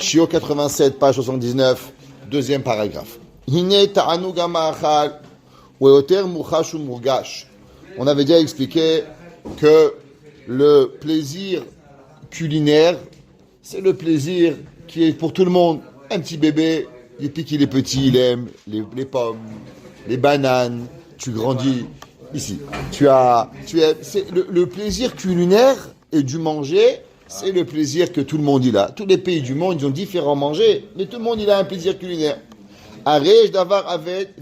Shio 87, page 79, deuxième paragraphe. Hine ta'anug ha'ma'achal we'yoter murchash u'murgash. On avait déjà expliqué que le plaisir culinaire, c'est le plaisir qui est pour tout le monde. Un petit bébé, depuis qu'il est petit, il aime les pommes, les bananes. Tu grandis ici. C'est le plaisir culinaire et du manger, c'est le plaisir que tout le monde il a. Tous les pays du monde, ils ont différents manger, mais tout le monde il a un plaisir culinaire. Arrête d'avoir avec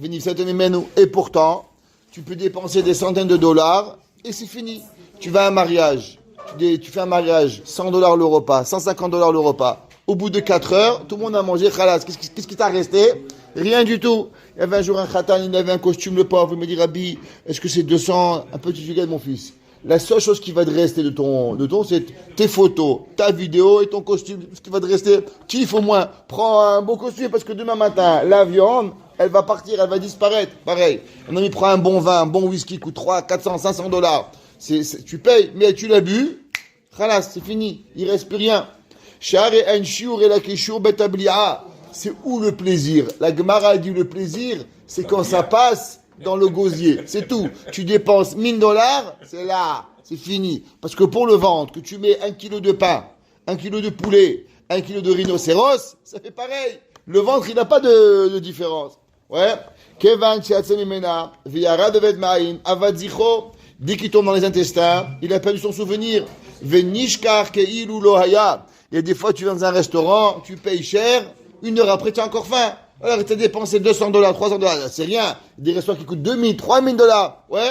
et pourtant, tu peux dépenser des centaines de dollars et c'est fini. Tu vas à un mariage, tu fais un mariage, $100 le repas, $150 le repas. Au bout de 4 heures, tout le monde a mangé khalas. Qu'est-ce qui t'a resté? Rien du tout. Il y avait un jour un khatan, il avait un costume, le pauvre. Il me dit, Rabbi, est-ce que c'est 200? Un petit filet de mon fils. La seule chose qui va te rester de ton, c'est tes photos, ta vidéo et ton costume. Ce qui va te rester, kiffe au moins. Prends un beau costume parce que demain matin, la viande, elle va partir, elle va disparaître. Pareil. Un ami prend un bon vin, un bon whisky, coûte 300, 400, $500. Tu payes, mais tu l'as bu. Khalas, c'est fini. Il reste plus rien. C'est où le plaisir? La Gemara dit le plaisir, c'est quand ça passe dans le gosier. C'est tout. Tu dépenses $1000, c'est là. C'est fini. Parce que pour le ventre, que tu mets 1 kilo de pain, 1 kilo de poulet, 1 kilo de rhinocéros, ça fait pareil. Le ventre, il n'a pas de différence. Ouais. Kevan Shiatsenimena, Viara devet Maïm, Avadzicho, dès qu'il tombe dans les intestins, il a perdu son souvenir. Venishkar Keilu Lohaya. Et des fois, tu vas dans un restaurant, tu payes cher, 1 heure après, tu as encore faim. Alors, tu as dépensé $200, $300, c'est rien. Des restaurants qui coûtent $2000, $3000. Ouais.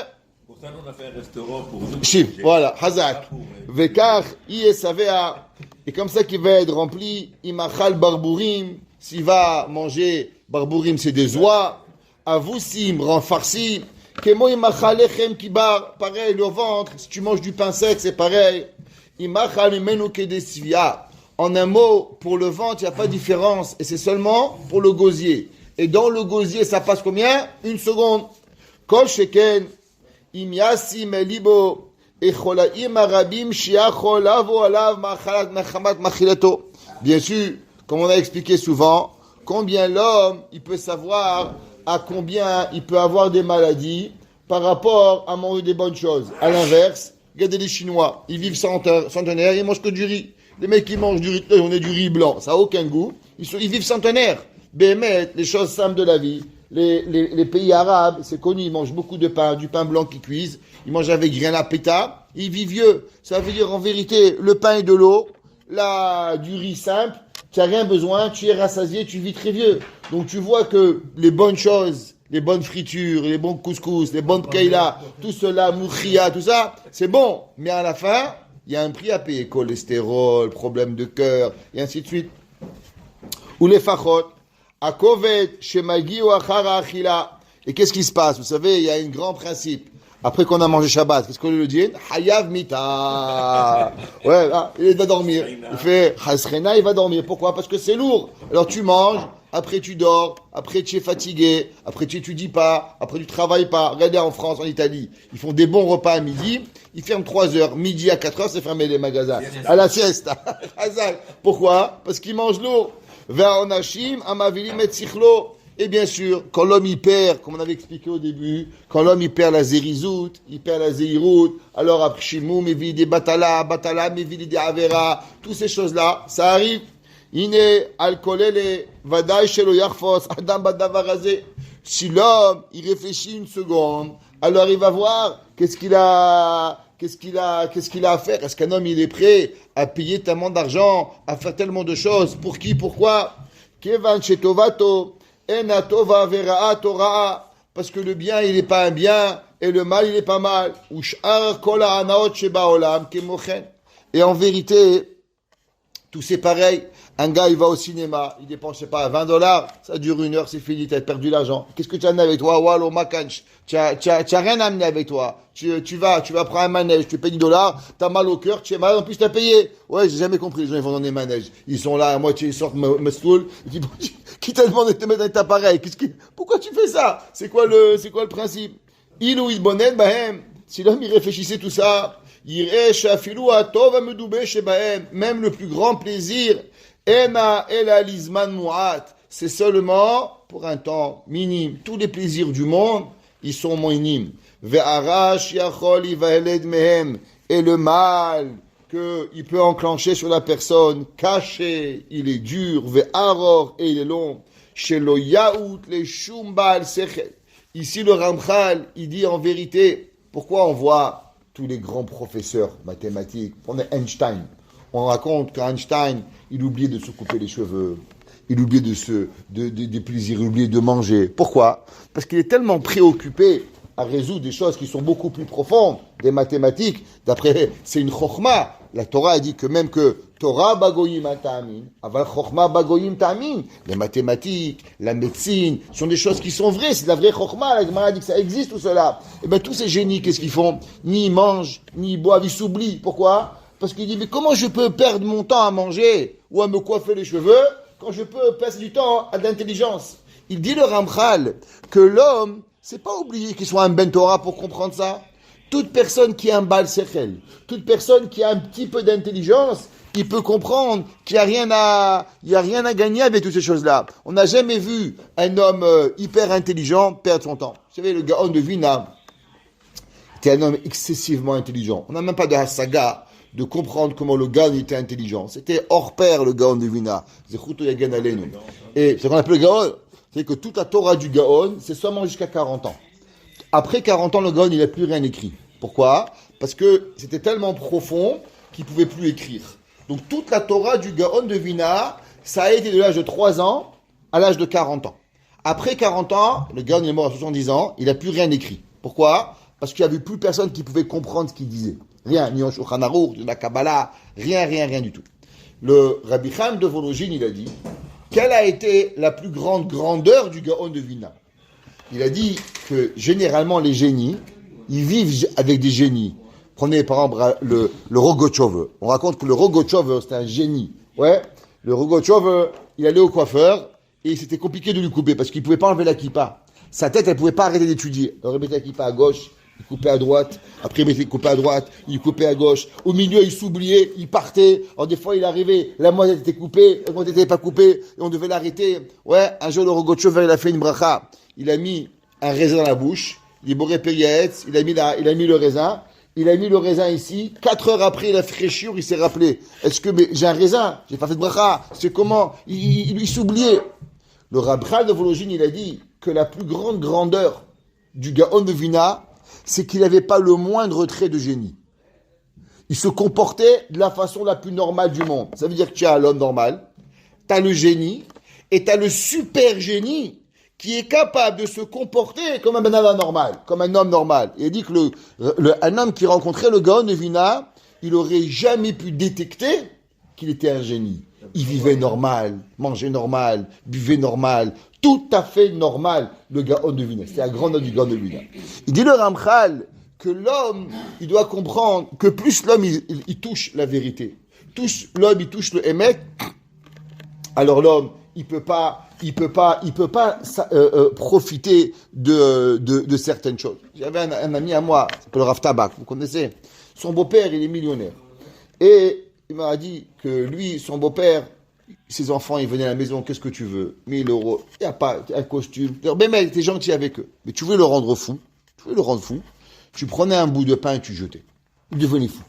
Pour ça, on a fait un restaurant pour nous. Chip, voilà, Hazak. Vekar, ISAVA. Et comme ça qu'il va être rempli, Imachal Barbourim, s'il va manger, Barbourim, c'est des oies. Avousim, renfarsi. Kemo Imachal Lechem Kibar, pareil, le ventre. Si tu manges du pain sec, c'est pareil. Imachal Menu Kedesvia. En un mot, pour le ventre, il n'y a pas de différence. Et c'est seulement pour le gosier. Et dans le gosier, ça passe combien? 1 seconde. Kol sheken, im yasim libo, echolaim arabim shiachol avo alav machamat machilato. Bien sûr, comme on a expliqué souvent, combien l'homme, il peut savoir à combien il peut avoir des maladies par rapport à manger des bonnes choses. À l'inverse, regardez les Chinois, ils vivent centenaires, ils mangent que du riz. Les mecs qui mangent du riz, on est du riz blanc, ça n'a aucun goût. Ils vivent centenaires. Bémet, les choses simples de la vie. Les pays arabes, c'est connu, ils mangent beaucoup de pain, du pain blanc qu'ils cuisent. Ils mangent avec rien à péta. Ils vivent vieux. Ça veut dire en vérité, le pain et de l'eau, du riz simple, tu n'as rien besoin, tu es rassasié, tu vis très vieux. Donc tu vois que les bonnes choses, les bonnes fritures, les bons couscous, les bonnes keila, tout cela, moukhia, tout ça, c'est bon. Mais à la fin, il y a un prix à payer, cholestérol, problème de cœur, et ainsi de suite. Ou les fachot, à kovet, shemagi ou achara achila. Et qu'est-ce qui se passe? Vous savez, il y a un grand principe. Après qu'on a mangé Shabbat, qu'est-ce qu'on lui dit? Hayav mita. Ouais, là, il va dormir. Il fait Hasrena, il va dormir. Pourquoi? Parce que c'est lourd. Alors tu manges, après tu dors, après tu es fatigué, après tu étudies pas, après tu travailles pas. Regardez en France, en Italie, ils font des bons repas à midi, ils ferment 3 heures. Midi à 4 heures, c'est fermé les magasins. À la sieste. Pourquoi? Parce qu'ils mangent lourd. Ve'onashim amavilim et sichlo. Et bien sûr, quand l'homme y perd, comme on avait expliqué au début, quand l'homme y perd la zérizout, il perd la zéhirout, alors après Shimou, mévili des batala, mévili des avera, toutes ces choses-là, ça arrive. Ine, alkolele, vadaï shelo yarfos, adam badavarazé. Si l'homme, il réfléchit 1 seconde, alors il va voir qu'est-ce qu'il a à faire. Est-ce qu'un homme, il est prêt à payer tellement d'argent, à faire tellement de choses? Pour qui? Pourquoi? Kevan shetovato. Parce que le bien, il n'est pas un bien, et le mal, il n'est pas mal. Et en vérité, tout c'est pareil. Un gars, il va au cinéma, il dépense, je sais pas, $20, ça dure 1 heure, c'est fini, tu as perdu l'argent. Qu'est-ce que tu as amené avec toi? Wallo, makanch. Tu as rien amené avec toi. Tu vas prendre un manège, tu payes $10, tu as mal au cœur, tu es mal, en plus tu as payé. Ouais, j'ai jamais compris, les gens, ils vont dans des manèges. Ils sont là, à moitié, ils sortent Mestoul, ils disent, qui t'a demandé de te mettre un appareil? Pourquoi tu fais ça? C'est quoi le principe? Il ou il bonnet, si l'homme, il réfléchissait tout ça, même le plus grand plaisir, Ena ela lizman mu'at. C'est seulement pour un temps minime. Tous les plaisirs du monde, ils sont minimes. Ve'arash yachol ivaheled mehem. Et le mal qu'il peut enclencher sur la personne, caché, il est dur. Ve'aror, et il est long. Shelo yaout le shumbal sechel. Ici, le Ramchal, il dit en vérité, pourquoi on voit tous les grands professeurs mathématiques, prenez Einstein. On raconte qu'Einstein, il oubliait de se couper les cheveux, il oubliait des plaisirs, il oubliait de manger. Pourquoi? Parce qu'il est tellement préoccupé à résoudre des choses qui sont beaucoup plus profondes, des mathématiques. D'après, c'est une chokhma. La Torah dit que même que Torah bagoyim ta'amin, aval chokhma bagoyim ta'amin. Les mathématiques, la médecine, sont des choses qui sont vraies. C'est de la vraie chokhma. La Gemara dit que ça existe tout cela. Et bien tous ces génies, qu'est-ce qu'ils font? Ni ils mangent, ni ils boivent, ils s'oublient. Pourquoi? Parce qu'il dit, mais comment je peux perdre mon temps à manger ou à me coiffer les cheveux quand je peux passer du temps à de l'intelligence? Il dit le Ramchal que l'homme, c'est pas oublié qu'il soit un Ben Torah pour comprendre ça. Toute personne qui a un Baal Sechel, toute personne qui a un petit peu d'intelligence, il peut comprendre qu'il n'y a rien à gagner avec toutes ces choses-là. On n'a jamais vu un homme hyper intelligent perdre son temps. Vous savez, le Gaon de Vilna était un homme excessivement intelligent. On n'a même pas de Hasaga de comprendre comment le Gaon était intelligent. C'était hors pair, le Gaon de Vilna. Et ce qu'on appelle le Gaon, c'est que toute la Torah du Gaon, c'est seulement jusqu'à 40 ans. Après 40 ans, le Gaon, il n'a plus rien écrit. Pourquoi? Parce que c'était tellement profond qu'il ne pouvait plus écrire. Donc toute la Torah du Gaon de Vilna, ça a été de l'âge de 3 ans à l'âge de 40 ans. Après 40 ans, le Gaon est mort à 70 ans, il n'a plus rien écrit. Pourquoi? Parce qu'il n'y avait plus personne qui pouvait comprendre ce qu'il disait. Rien, ni en Shulchan Aruch, ni en la Kabbalah, rien du tout. Le Rabbi Chaim de Volojine, il a dit, quelle a été la plus grande grandeur du Gaon de Vilna? Il a dit que généralement les génies, ils vivent avec des génies. Prenez par exemple le Rogatchover. On raconte que le Rogatchover, c'était un génie. Ouais, le Rogatchover, il allait au coiffeur et c'était compliqué de lui couper parce qu'il ne pouvait pas enlever la kippa. Sa tête, elle ne pouvait pas arrêter d'étudier. Alors il mettait la kippa à gauche, il coupait à droite. Après, il coupait à droite, il coupait à gauche. Au milieu, il s'oubliait, il partait. Alors des fois, il arrivait, la moitié était coupée, la moitié n'était pas coupée et on devait l'arrêter. Ouais, un jour, le Rogatchover, il a fait une bracha. Il a mis un raisin dans la bouche, il boré Periaetz, il a mis le raisin, il a mis le raisin ici, 4 heures après, il a fraîchi, il s'est rappelé, est-ce que, mais j'ai un raisin, j'ai pas fait de bracha, c'est comment, il s'oubliait. Le Rabchal de Volojine, il a dit que la plus grande grandeur du Gaon de Vilna, c'est qu'il n'avait pas le moindre trait de génie. Il se comportait de la façon la plus normale du monde. Ça veut dire que tu as l'homme normal, tu as le génie, et tu as le super génie, qui est capable de se comporter comme un banana normal, comme un homme normal. Il a dit que un homme qui rencontrait le Gaon de Vilna, il aurait jamais pu détecter qu'il était un génie. Il vivait normal, mangeait normal, buvait normal, tout à fait normal, le Gaon de Vilna. C'est un grand homme du Gaon de Vilna. Il dit le Ramchal que l'homme, il doit comprendre que plus l'homme, il touche la vérité, l'homme, il touche le émet, alors l'homme, il peut pas profiter de certaines choses. J'avais un ami à moi, il s'appelle Rav Tabak, vous connaissez. Son beau-père, il est millionnaire. Et il m'a dit que lui, son beau-père, ses enfants, ils venaient à la maison, qu'est-ce que tu veux? 1000 euros, il n'y a pas un costume. Mais mec, t'es gentil avec eux. Mais tu veux le rendre fou. Tu prenais un bout de pain et tu jetais. Il devenait fou.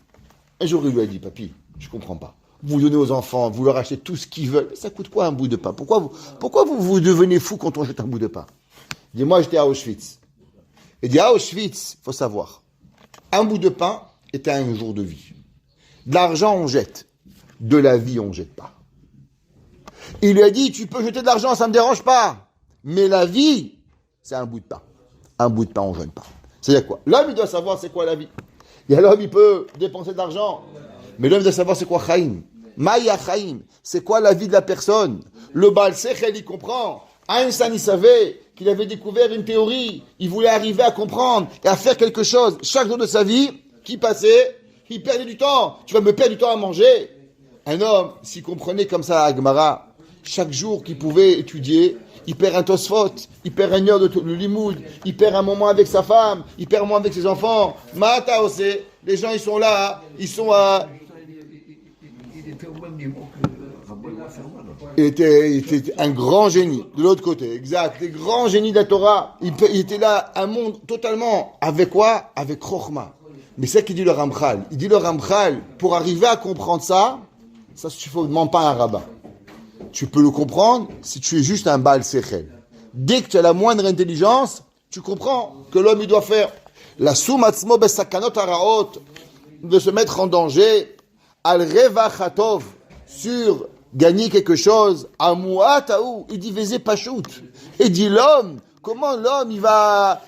Un jour, il lui a dit, papy, je comprends pas. Vous donnez aux enfants, vous leur achetez tout ce qu'ils veulent. Ça coûte quoi un bout de pain? Pourquoi vous devenez fou quand on jette un bout de pain? Il dit, moi j'étais à Auschwitz. Il dit, à Auschwitz, il faut savoir, un bout de pain était un jour de vie. De l'argent, on jette. De la vie, on ne jette pas. Il lui a dit, tu peux jeter de l'argent, ça ne me dérange pas. Mais la vie, c'est un bout de pain. Un bout de pain, on ne jette pas. C'est-à-dire quoi? L'homme, il doit savoir c'est quoi la vie. Et l'homme, il peut dépenser de l'argent. Mais l'homme doit savoir c'est quoi Chaim. Maya Chaim, c'est quoi la vie de la personne? Le Baal Sechel, il comprend. Einstein, il savait qu'il avait découvert une théorie. Il voulait arriver à comprendre et à faire quelque chose. Chaque jour de sa vie, qui passait, il perdait du temps. Tu vas me perdre du temps à manger. Un homme, s'il comprenait comme ça à Gemara, chaque jour qu'il pouvait étudier, il perd un Tosfot, il perd une heure de limoud, il perd un moment avec sa femme, il perd un moment avec ses enfants. Mata aussi, les gens ils sont là, ils sont à... Il était au même niveau que Rabbi Wasserman. il était un grand génie. De l'autre côté, exact. Les grands génies de la Torah. Il était là, un monde totalement. Avec quoi? Avec Chokhmah. Mais c'est ça qu'il dit le Ramchal. Il dit le Ramchal, pour arriver à comprendre ça ne demande pas un rabbin. Tu peux le comprendre si tu es juste un Baal Sechel. Dès que tu as la moindre intelligence, tu comprends que l'homme, il doit faire la soumatzmo besakanot haraot, de se mettre en danger, al revachatov, sur gagner quelque chose, amuataou, il dit vezé pachout. Il dit l'homme, comment l'homme il va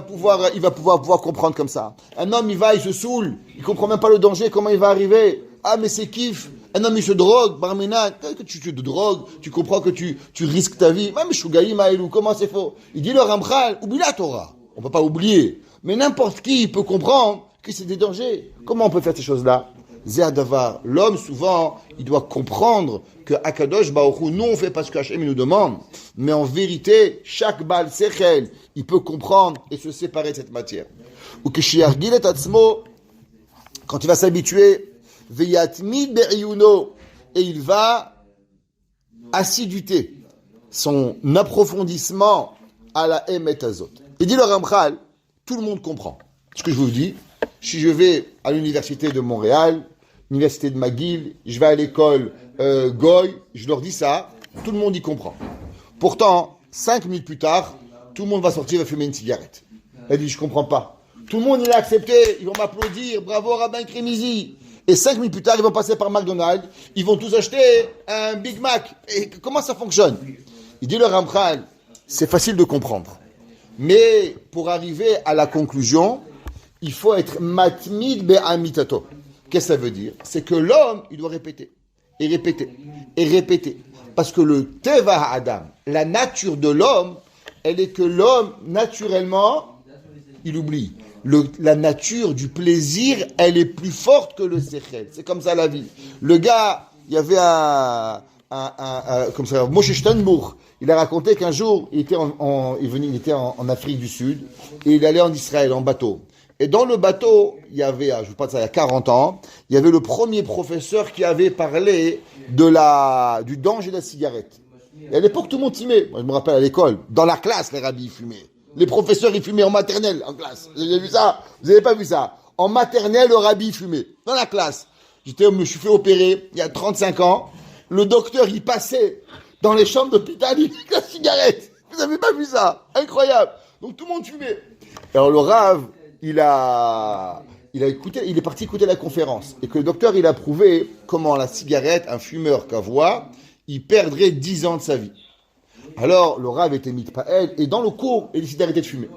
pouvoir comprendre comme ça. Un homme il se saoule, il comprend même pas le danger, comment il va arriver. Ah mais c'est kiff. Un homme il se drogue, barmena, que tu te drogues, tu comprends que tu risques ta vie. Même Shugaï Maïlou, comment c'est faux? Il dit le Ramchal, oublie la Torah. On peut pas oublier. Mais n'importe qui peut comprendre que c'est des dangers. Comment on peut faire ces choses-là? Zéadavar, l'homme souvent, il doit comprendre que Akadosh Baruch Hu, nous on fait parce que Hachem nous demande, mais en vérité, chaque Baal Sechel, il peut comprendre et se séparer de cette matière. Ou que Shiargil et Atzmo, quand il va s'habituer, Veyatmid be'iyuno, et il va assiduter son approfondissement à la Emet Azot. Il dit le Ramchal, tout le monde comprend ce que je vous dis. Si je vais à l'université de Montréal, l'université de McGill, je vais à l'école Goy, je leur dis ça, tout le monde y comprend. Pourtant, 5 minutes plus tard, tout le monde va sortir et fumer une cigarette. Elle dit, je comprends pas. Tout le monde il a accepté, ils vont m'applaudir, bravo Rabbin Krimizi. Et 5 minutes plus tard, ils vont passer par McDonald's, ils vont tous acheter un Big Mac. Et comment ça fonctionne? Il dit le Ramchal, c'est facile de comprendre. Mais pour arriver à la conclusion, il faut être matmid be'amitato. Qu'est-ce que ça veut dire? C'est que l'homme, il doit répéter, et répéter, et répéter. Parce que le teva Adam, la nature de l'homme, elle est que l'homme, naturellement, il oublie. La nature du plaisir, elle est plus forte que le sechel. C'est comme ça la vie. Le gars, il y avait comme ça, Moshe Steinbuch, il a raconté qu'un jour, il était en Afrique du Sud, et il allait en Israël, en bateau. Et dans le bateau, il y avait, je vous parle de ça il y a 40 ans, il y avait le premier professeur qui avait parlé du danger de la cigarette. Et à l'époque, tout le monde fumait. Moi, je me rappelle à l'école, dans la classe, les rabbis fumaient. Les professeurs, ils fumaient en maternelle, en classe. Vous avez vu ça? Vous n'avez pas vu ça? En maternelle, le rabbi fumait. Dans la classe. Je me suis fait opérer il y a 35 ans. Le docteur, il passait dans les chambres d'hôpital avec la cigarette. Vous n'avez pas vu ça? Incroyable. Donc tout le monde fumait. Alors le Rav, il est parti écouter la conférence. Et que le docteur, il a prouvé comment la cigarette, un fumeur qu'avoie, il perdrait 10 ans de sa vie. Alors, le Rav était mitpael, et dans le cours, il décide d'arrêter de fumer.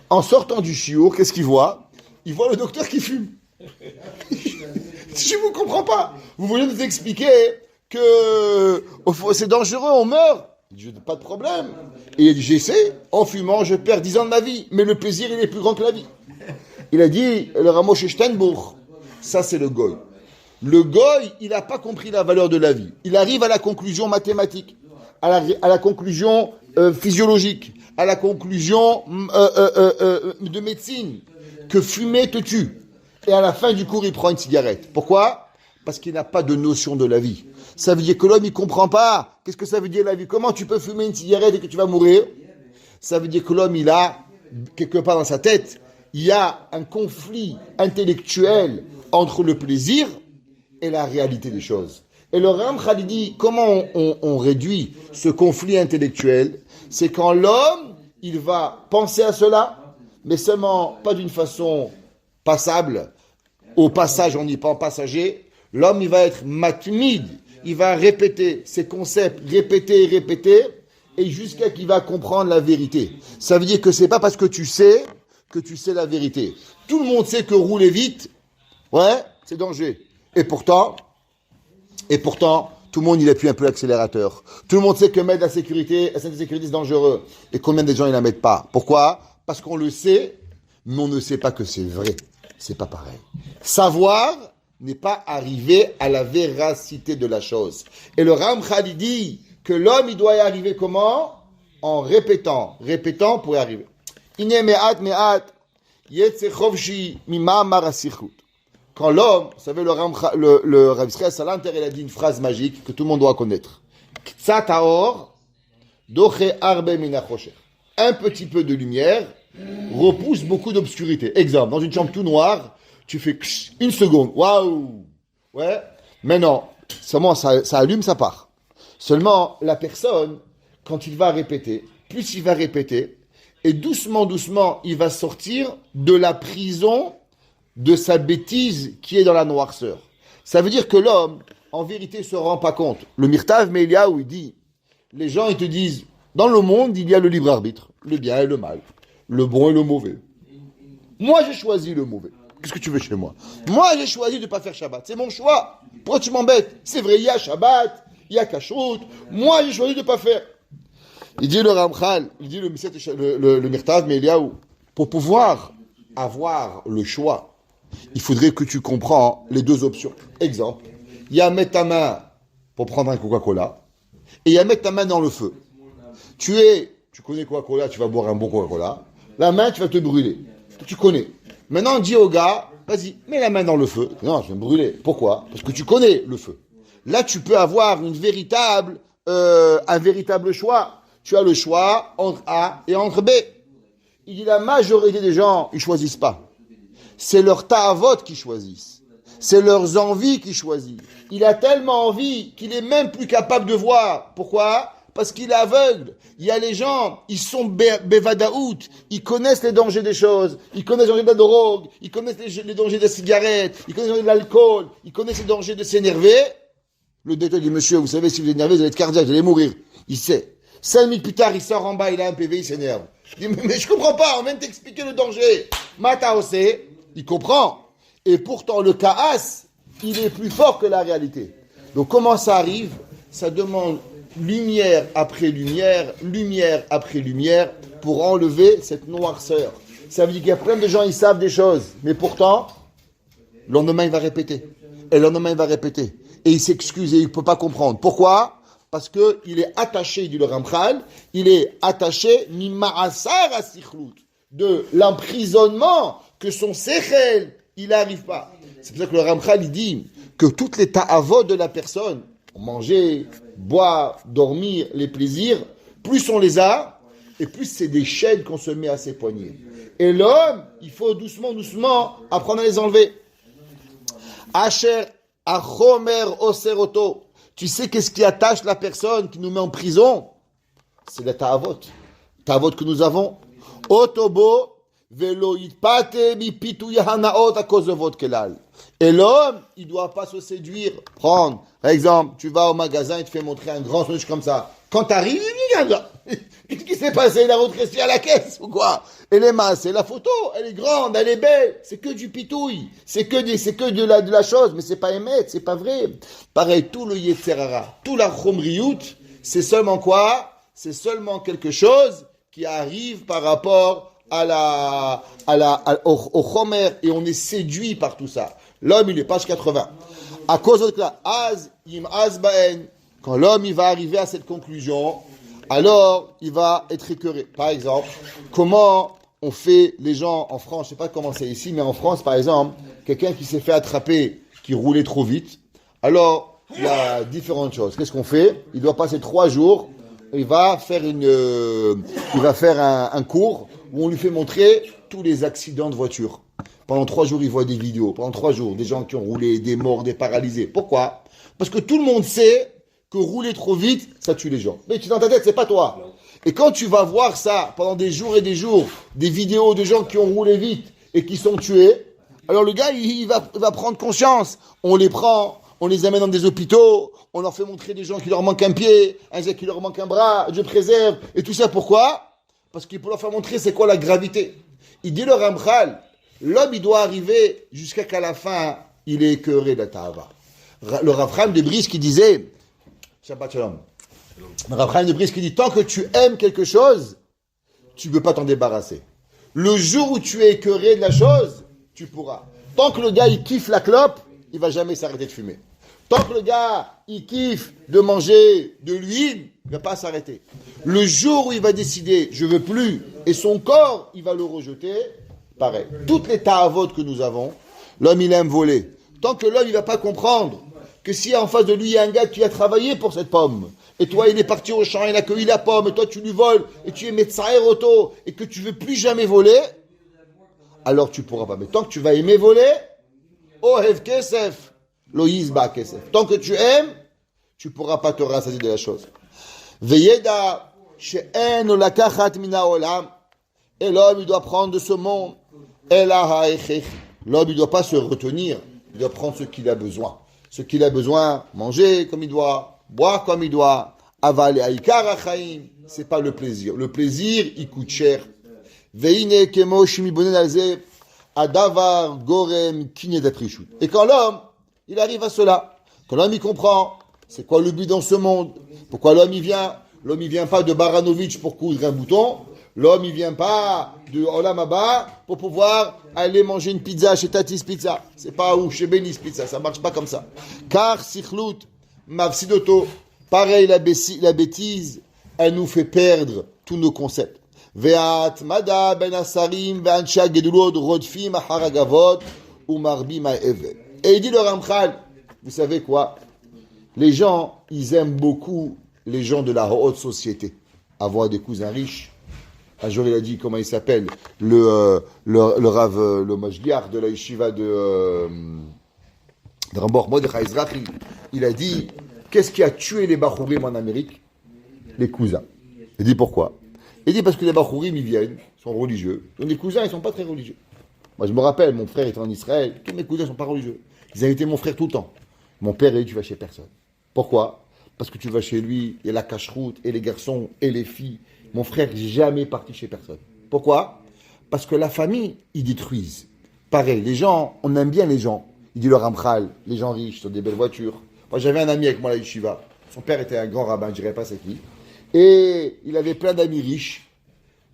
En sortant du chiour, qu'est-ce qu'il voit? Il voit le docteur qui fume. Je ne vous comprends pas. Vous voulez nous expliquer que c'est dangereux, on meurt? Je dis, pas de problème. Et il a dit, j'essaie, en fumant, je perds 10 ans de ma vie, mais le plaisir, il est plus grand que la vie. Il a dit, le Ramoshe Steinbuch, ça c'est le Goy. Le Goy, il n'a pas compris la valeur de la vie. Il arrive à la conclusion mathématique, à la conclusion physiologique, à la conclusion de médecine, que fumer te tue. Et à la fin du cours, il prend une cigarette. Pourquoi? Parce qu'il n'a pas de notion de la vie. Ça veut dire que l'homme, il ne comprend pas. Qu'est-ce que ça veut dire la vie? Comment tu peux fumer une cigarette et que tu vas mourir? Ça veut dire que l'homme, il a, quelque part dans sa tête, il y a un conflit intellectuel entre le plaisir et la réalité des choses. Et le Ramchal dit, comment on réduit ce conflit intellectuel? C'est quand l'homme, il va penser à cela, mais seulement pas d'une façon passable. Au passage, on n'y pas en passager. L'homme, il va être matmid. Il va répéter ses concepts, répéter, et jusqu'à qu'il va comprendre la vérité. Ça veut dire que c'est pas parce que tu sais la vérité. Tout le monde sait que rouler vite, ouais, c'est danger. Et pourtant, tout le monde, il appuie un peu l'accélérateur. Tout le monde sait que mettre la sécurité, la sécurité, c'est dangereux. Et combien de gens, ils la mettent pas? Pourquoi? Parce qu'on le sait, mais on ne sait pas que c'est vrai. C'est pas pareil. Savoir n'est pas arriver à la véracité de la chose. Et le Ramchal dit que l'homme, il doit y arriver comment? En répétant pour y arriver. Quand l'homme, vous savez, le Rav Israël Salanter, il a dit une phrase magique que tout le monde doit connaître. Ktsat haor, doche arbe min hachosher. Un petit peu de lumière repousse beaucoup d'obscurité. Exemple, dans une chambre tout noire, tu fais une seconde. Waouh! Ouais. Mais non. Seulement, ça allume, ça part. Seulement, la personne, quand il va répéter, plus il va répéter, et doucement, doucement, il va sortir de la prison de sa bêtise qui est dans la noirceur. Ça veut dire que l'homme, en vérité, ne se rend pas compte. Le Mirtav Melia, où il dit, les gens, ils te disent, dans le monde, il y a le libre arbitre, le bien et le mal, le bon et le mauvais. Moi, j'ai choisi le mauvais. Qu'est-ce que tu veux chez moi? Moi, j'ai choisi de ne pas faire Shabbat. C'est mon choix. Pourquoi tu m'embêtes? C'est vrai, il y a Shabbat, il y a Kashrut. Moi, j'ai choisi de ne pas faire. Il dit le Ramchal, il dit le Mirtav Meiliaou, pour pouvoir avoir le choix, il faudrait que tu comprends les deux options. Exemple, il y a mettre ta main pour prendre un Coca-Cola, et il y a mettre ta main dans le feu. Tu connais Coca-Cola, tu vas boire un bon Coca-Cola, la main, tu vas te brûler. Tu connais. Maintenant, dis au gars, vas-y, mets la main dans le feu. Non, je vais me brûler. Pourquoi? Parce que tu connais le feu. Là, tu peux avoir un véritable choix. Tu as le choix entre A et entre B. Il dit la majorité des gens, ils choisissent pas. C'est leur ta'avot qui choisissent. C'est leurs envies qui choisissent. Il a tellement envie qu'il est même plus capable de voir. Pourquoi? Parce qu'il est aveugle. Il y a les gens, ils sont bevadaout, ils connaissent les dangers des choses, ils connaissent les dangers de la drogue, ils connaissent les dangers de la cigarette, ils connaissent les dangers de l'alcool, ils connaissent les dangers de s'énerver. Le docteur dit, monsieur, vous savez, si vous êtes énervé, vous allez être cardiaque, vous allez mourir. Il sait. 5 minutes plus tard, il sort en bas, il a un PV, il s'énerve. Il dit, mais je comprends pas, on vient de t'expliquer le danger. Mataose, il comprend. Et pourtant, le kaas, il est plus fort que la réalité. Donc, comment ça arrive? Ça demande lumière après lumière, lumière après lumière, pour enlever cette noirceur. Ça veut dire qu'il y a plein de gens, ils savent des choses, mais pourtant, le lendemain, il va répéter. Et le lendemain, il va répéter. Et il s'excuse et il ne peut pas comprendre. Pourquoi? Parce qu'il est attaché, dit le Ramchal, il est attaché, mima'asar asichlut, de l'emprisonnement que son sechel, il n'arrive pas. C'est pour ça que le Ramchal, il dit que toutes les ta'avot de la personne, manger, boire, dormir, les plaisirs, plus on les a, et plus c'est des chaînes qu'on se met à ses poignets. Et l'homme, il faut doucement, doucement apprendre à les enlever. Asher achomer oseroto. Tu sais qu'est-ce qui attache la personne qui nous met en prison? C'est la ta'avot. Ta'avot que nous avons. Otobo velo yitpate mi pituya hanaot à cause de votre kelal. Et l'homme, il ne doit pas se séduire. Prendre, par exemple, tu vas au magasin et tu fais montrer un grand sandwich comme ça. Quand tu arrives, regarde là. Qu'est-ce qui s'est passé? Il a redressé à la caisse ou quoi? Et les mains, c'est la photo. Elle est grande, elle est belle. C'est que du pitouille. C'est que de la chose. Mais c'est pas émettre, c'est pas vrai. Pareil, tout le yetzerara, tout la chomriout, c'est seulement quoi? C'est seulement quelque chose qui arrive par rapport au chomer. Et on est séduit par tout ça. L'homme, il est page 80. À cause de cela, quand l'homme il va arriver à cette conclusion, alors il va être écœuré. Par exemple, comment on fait les gens en France, je ne sais pas comment c'est ici, mais en France, par exemple, quelqu'un qui s'est fait attraper, qui roulait trop vite, alors il y a différentes choses. Qu'est-ce qu'on fait? Il doit passer 3 jours, il va faire un cours où on lui fait montrer tous les accidents de voiture. Pendant 3 jours, il voit des vidéos. Pendant 3 jours, des gens qui ont roulé, des morts, des paralysés. Pourquoi? Parce que tout le monde sait que rouler trop vite, ça tue les gens. Mais tu es dans ta tête, c'est pas toi. Et quand tu vas voir ça pendant des jours et des jours, des vidéos de gens qui ont roulé vite et qui sont tués, alors le gars, il va prendre conscience. On les prend, on les amène dans des hôpitaux, on leur fait montrer des gens qui leur manquent un pied, un gars qui leur manque un bras, Dieu préserve. Et tout ça, pourquoi? Parce qu'il peut leur faire montrer c'est quoi la gravité. Il dit le Ramchal, l'homme, il doit arriver jusqu'à qu'à la fin, il est écœuré de la ta'ava. Le Rav Chaim de Brisk qui disait, Shabbat Shalom. Le Rav Chaim de Brisk qui dit, tant que tu aimes quelque chose, tu ne peux pas t'en débarrasser. Le jour où tu es écœuré de la chose, tu pourras. Tant que le gars, il kiffe la clope, il ne va jamais s'arrêter de fumer. Tant que le gars, il kiffe de manger de l'huile, il ne va pas s'arrêter. Le jour où il va décider, je ne veux plus, et son corps, il va le rejeter, pareil. Toutes les ta'avot que nous avons, l'homme, il aime voler. Tant que l'homme, il ne va pas comprendre que si en face de lui, il y a un gars qui a travaillé pour cette pomme, et toi il est parti au champ, il a cueilli la pomme, et toi tu lui voles, et tu es médecin auto, et que tu veux plus jamais voler, alors tu pourras pas. Mais tant que tu vas aimer voler, Ohev kesef, lo yizba kesef. Tant que tu aimes, tu pourras pas te rassasier de la chose. Veyeda she'en olakachat mina olam. Et l'homme, il doit prendre de ce monde. L'homme, il ne doit pas se retenir. Il doit prendre ce qu'il a besoin. Ce qu'il a besoin, manger comme il doit, boire comme il doit. Avaler aïkar achaim. C'est pas le plaisir. Le plaisir, il coûte cher. Veine kemo shimibonen alze adavar gorem kiné d'aprishut. Et quand l'homme, il arrive à cela, quand l'homme, il comprend, c'est quoi le but dans ce monde, pourquoi l'homme, il vient. L'homme, il vient pas de Baranovitch pour coudre un bouton. L'homme, il vient pas de Olam Haba pour pouvoir aller manger une pizza chez Tatis Pizza. C'est pas où chez Benny's Pizza, ça marche pas comme ça. Car Sikhlut, Mavsidoto, pareil la bêtise, elle nous fait perdre tous nos concepts. Ve'at Mada Ben Asarim Ve'ancha Gedulod Rodfim Aharagavot Umarbi Ma'eve. Et il dit le Ramchal, vous savez quoi? Les gens, ils aiment beaucoup les gens de la haute société. Avoir des cousins riches. Un jour, il a dit, comment il s'appelle, le Rav, le Majliar de la yeshiva de Rambor Mordechai Ezrachi. Il a dit, qu'est-ce qui a tué les Bachourim en Amérique? Les cousins. Il dit pourquoi? Il dit parce que les Bachourim, ils viennent, sont religieux. Donc les cousins, ils sont pas très religieux. Moi, je me rappelle, mon frère était en Israël, tous mes cousins sont pas religieux. Ils invitaient mon frère tout le temps. Mon père, il dit, tu vas chez personne. Pourquoi? Parce que tu vas chez lui, il y a la cache-route, et les garçons, et les filles. Mon frère n'est jamais parti chez personne. Pourquoi? Parce que la famille, ils détruisent. Pareil, les gens, on aime bien les gens. Il dit le Ramchal, les gens riches, sur des belles voitures. Moi, j'avais un ami avec moi à la yeshiva. Son père était un grand rabbin, je ne dirais pas c'est qui. Et il avait plein d'amis riches.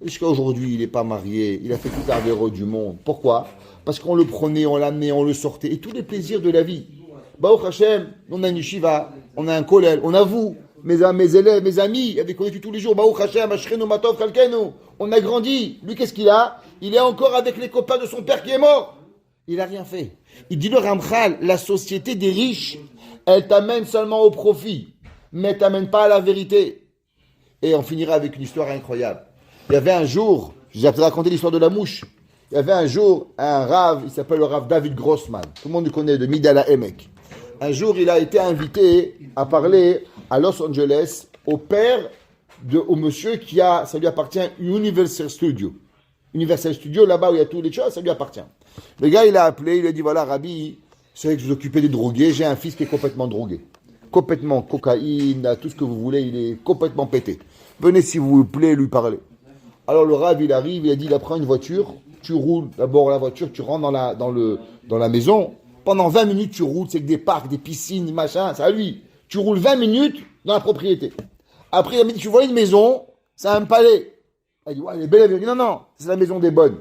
Jusqu'à aujourd'hui, il n'est pas marié. Il a fait tout l'Arvéro du monde. Pourquoi? Parce qu'on le prenait, on l'amenait, on le sortait. Et tous les plaisirs de la vie. Baruch Hashem, on a une yeshiva, on a un kollel, on a vous. Mes élèves, mes amis, avec qui tous les jours, Baruch Hashem, Ashrenu Matov Kalkenu. On a grandi. Lui, qu'est-ce qu'il a? Il est encore avec les copains de son père qui est mort. Il n'a rien fait. Il dit le Ramchal, la société des riches, elle t'amène seulement au profit, mais elle t'amène pas à la vérité. Et on finira avec une histoire incroyable. Il y avait un jour, j'ai raconté l'histoire de la mouche. Il y avait un jour un Rav, il s'appelle le Rav David Grossman. Tout le monde le connaît, de Midala Emek. Un jour, il a été invité à parler à Los Angeles au père, au monsieur qui a, ça lui appartient, Universal Studio. Universal Studio, là-bas où il y a toutes les choses, ça lui appartient. Le gars, il a appelé, il a dit, voilà, Rabbi, c'est vrai que vous occupez des drogués, j'ai un fils qui est complètement drogué. Complètement cocaïne, tout ce que vous voulez, il est complètement pété. Venez, s'il vous plaît, lui parler. Alors le Rav, il arrive, il a dit, il prend une voiture, tu roules d'abord la voiture, tu rentres dans la maison. Pendant 20 minutes, tu roules, c'est que des parcs, des piscines, des machins, c'est à lui. Tu roules 20 minutes dans la propriété. Après, il a dit, tu vois une maison, c'est un palais. Il dit, ouais, elle est belle, elle dit, non, c'est la maison des bonnes.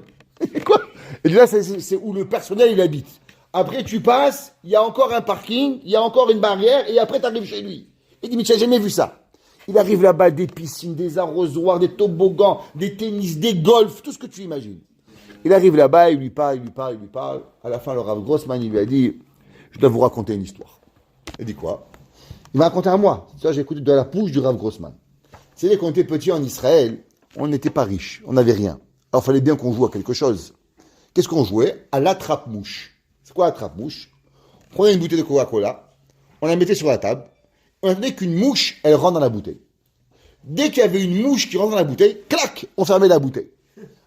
Quoi? Et là, c'est où le personnel, il habite. Après, tu passes, il y a encore un parking, il y a encore une barrière, et après, tu arrives chez lui. Il dit, mais tu n'as jamais vu ça. Il arrive là-bas, des piscines, des arrosoirs, des toboggans, des tennis, des golfs, tout ce que tu imagines. Il arrive là-bas, il lui parle. À la fin, le Rav Grossman, il lui a dit, je dois vous raconter une histoire. Il dit quoi? Il m'a raconté à moi. Ça, j'ai écouté de la bouche du Rav Grossman. C'est quand on était petit en Israël, on n'était pas riche, on n'avait rien. Alors, il fallait bien qu'on joue à quelque chose. Qu'est-ce qu'on jouait? À l'attrape-mouche. C'est quoi l'attrape-mouche? On prenait une bouteille de Coca-Cola, on la mettait sur la table, on attendait qu'une mouche, elle rentre dans la bouteille. Dès qu'il y avait une mouche qui rentre dans la bouteille, clac, on fermait la bouteille.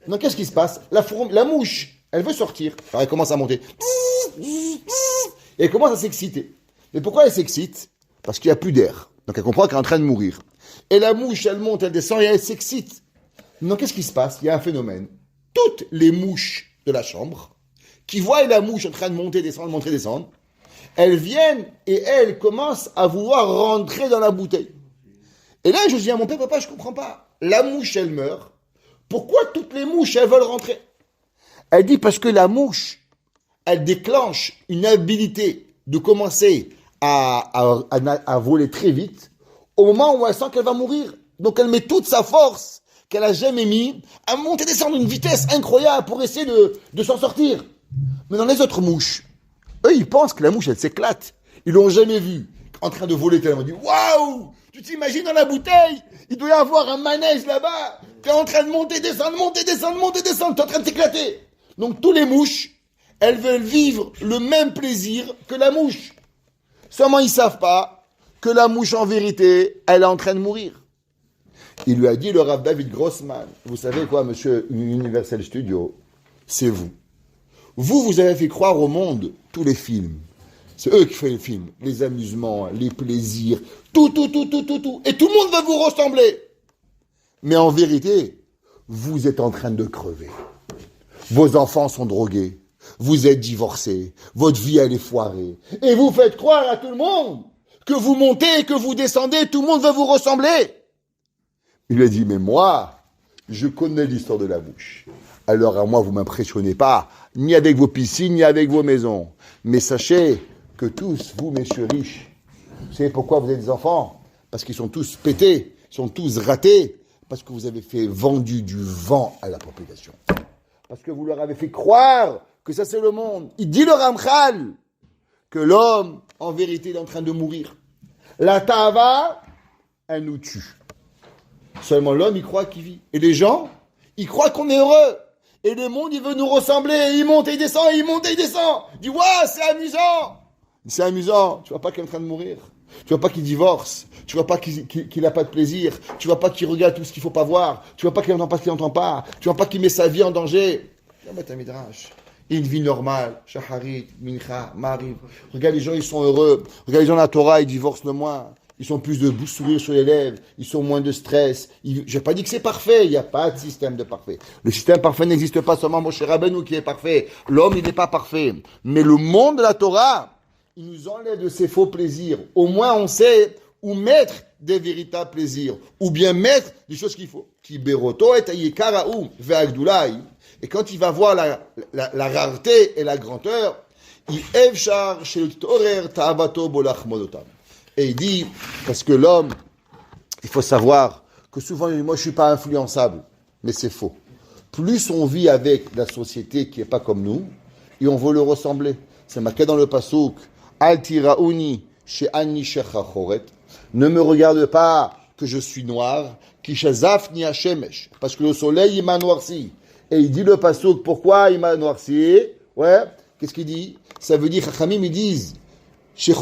Donc, qu'est-ce qui se passe? La mouche, elle veut sortir. Alors, elle commence à monter. Et elle commence à s'exciter. Mais pourquoi elle s'excite? Parce qu'il n'y a plus d'air. Donc, elle comprend qu'elle est en train de mourir. Et la mouche, elle monte, elle descend et elle s'excite. Donc, qu'est-ce qui se passe? Il y a un phénomène. Toutes les mouches de la chambre, qui voient la mouche en train de monter, descendre, monter, descendre, elles viennent et elles commencent à vouloir rentrer dans la bouteille. Et là, je dis à mon père, papa, je ne comprends pas. La mouche, elle meurt. Pourquoi toutes les mouches, elles veulent rentrer? Elle dit parce que la mouche, elle déclenche une habilité de commencer à voler très vite au moment où elle sent qu'elle va mourir. Donc elle met toute sa force qu'elle a jamais mis à monter et descendre une vitesse incroyable pour essayer de s'en sortir. Mais dans les autres mouches, eux, ils pensent que la mouche, elle s'éclate. Ils l'ont jamais vue. en train de voler tellement. On dit, waouh! Tu t'imagines dans la bouteille? Il doit y avoir un manège là-bas. Tu es en train de monter, descendre, monter, descendre, monter, descendre. Tu es en train de t'éclater. Donc, tous les mouches, elles veulent vivre le même plaisir que la mouche. Seulement, ils savent pas que la mouche, en vérité, elle est en train de mourir. Il lui a dit, le Rav David Grossman, vous savez quoi, monsieur Universal Studio? C'est vous. Vous avez fait croire au monde tous les films. C'est eux qui font les films, les amusements, les plaisirs, tout. Et tout le monde va vous ressembler. Mais en vérité, vous êtes en train de crever. Vos enfants sont drogués. Vous êtes divorcés. Votre vie, elle est foirée. Et vous faites croire à tout le monde que vous montez, que vous descendez, tout le monde va vous ressembler. Il lui a dit, mais moi, je connais l'histoire de la mouche. Alors à moi, vous ne m'impressionnez pas, ni avec vos piscines, ni avec vos maisons. Mais sachez que tous, vous, messieurs riches, vous savez pourquoi vous êtes des enfants? Parce qu'ils sont tous pétés, ils sont tous ratés, parce que vous avez fait vendu du vent à la population. Parce que vous leur avez fait croire que ça c'est le monde. Il dit le Ramchal que l'homme, en vérité, est en train de mourir. La tava, elle nous tue. Seulement l'homme, il croit qu'il vit. Et les gens, ils croient qu'on est heureux. Et le monde, il veut nous ressembler. Il monte et il descend, il monte et il descend. Il dit, waouh, c'est amusant. C'est amusant. Tu vois pas qu'il est en train de mourir. Tu vois pas qu'il divorce. Tu vois pas qu'il n'a pas de plaisir. Tu vois pas qu'il regarde tout ce qu'il faut pas voir. Tu vois pas qu'il n'entend pas ce qu'il n'entend pas. Tu vois pas qu'il met sa vie en danger. Viens mettre un midrash. Une vie normale. Shaharit, Mincha, Mariv. Regarde, les gens, ils sont heureux. Regarde, les gens de la Torah, ils divorcent le moins. Ils ont plus de sourire sur les lèvres, ils ont moins de stress. Je n'ai pas dit que c'est parfait, il n'y a pas de système de parfait. Le système parfait n'existe pas, seulement Moshe Rabbeinu qui est parfait. L'homme, il n'est pas parfait. Mais le monde de la Torah, il nous enlève de ses faux plaisirs. Au moins, on sait où mettre des véritables plaisirs, ou bien mettre des choses qu'il faut. Kiberoto et ayekaraou ve'agdoulaï. Et quand il va voir la rareté et la grandeur, il evchar shel torer ta'avato bolach modotam. Et il dit, parce que l'homme, il faut savoir que souvent, moi je ne suis pas influençable, mais c'est faux. Plus on vit avec la société qui n'est pas comme nous, et on veut le ressembler. C'est marqué dans le pasouk, Al tiraouni she'ani shechachoret, ne me regarde pas que je suis noir, ki shazaf ni hashemesh, parce que le soleil il m'a noirci. Et il dit le pasouk, pourquoi il m'a noirci? Ouais, qu'est-ce qu'il dit? Ça veut dire, Chachamim ils disent, je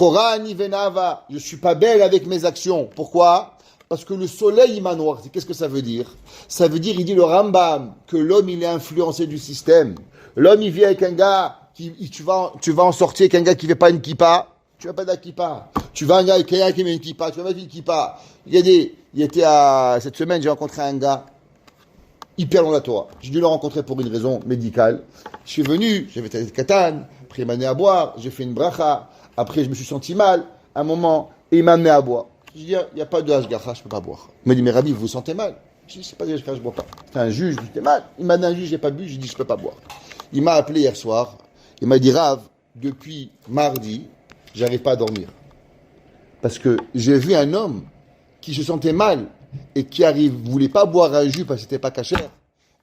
suis pas belle avec mes actions. Pourquoi? Parce que le soleil, il m'a noirci. Qu'est-ce que ça veut dire? Ça veut dire, il dit le Rambam, que l'homme, il est influencé du système. L'homme, il vit avec un gars, tu vas en sortir avec un gars qui ne fait pas une kippa. Tu vas pas de la kippa. Tu vas avec un gars qui met une kippa. Tu vas mettre une kippa. Cette semaine, j'ai rencontré un gars hyper long la Torah. J'ai dû le rencontrer pour une raison médicale. Je suis venu, j'avais été katane, après il m'a amené à boire, j'ai fait une bracha. Après, je me suis senti mal, un moment, et il m'a amené à boire. Je dis, il n'y a pas de hashgacha, je ne peux pas boire. Il m'a dit, mais Rabbi, vous vous sentez mal? Je dis, c'est pas de hashgacha, je ne bois pas. C'est un juge, j'étais mal. Il m'a dit, un juge, je n'ai pas bu, je dis, je ne peux pas boire. Il m'a appelé hier soir, il m'a dit, Rav, depuis mardi, je n'arrive pas à dormir. Parce que j'ai vu un homme qui se sentait mal et qui ne voulait pas boire un jus parce que ce n'était pas cachère.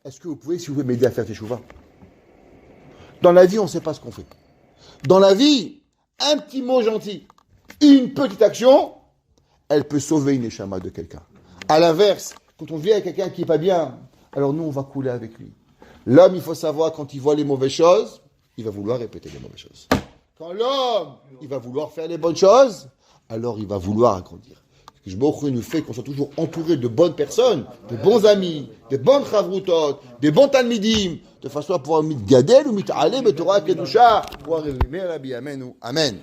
Est-ce que vous pouvez, s'il vous plaît, m'aider à faire teshuva? Dans la vie, on ne sait pas ce qu'on fait. Dans la vie, un petit mot gentil, une petite action, elle peut sauver une échama de quelqu'un. À l'inverse, quand on vit avec quelqu'un qui n'est pas bien, alors nous, on va couler avec lui. L'homme, il faut savoir, quand il voit les mauvaises choses, il va vouloir répéter les mauvaises choses. Quand l'homme, il va vouloir faire les bonnes choses, alors il va vouloir agrandir. Que je nous fait qu'on soit toujours entouré de bonnes personnes, de bons amis, de bonnes chavrutot, des bons talmidim, de façon à pouvoir mitgadel ou mit'alem et Torah kedusha, pouvoir résumer la vie. Amen. Amen.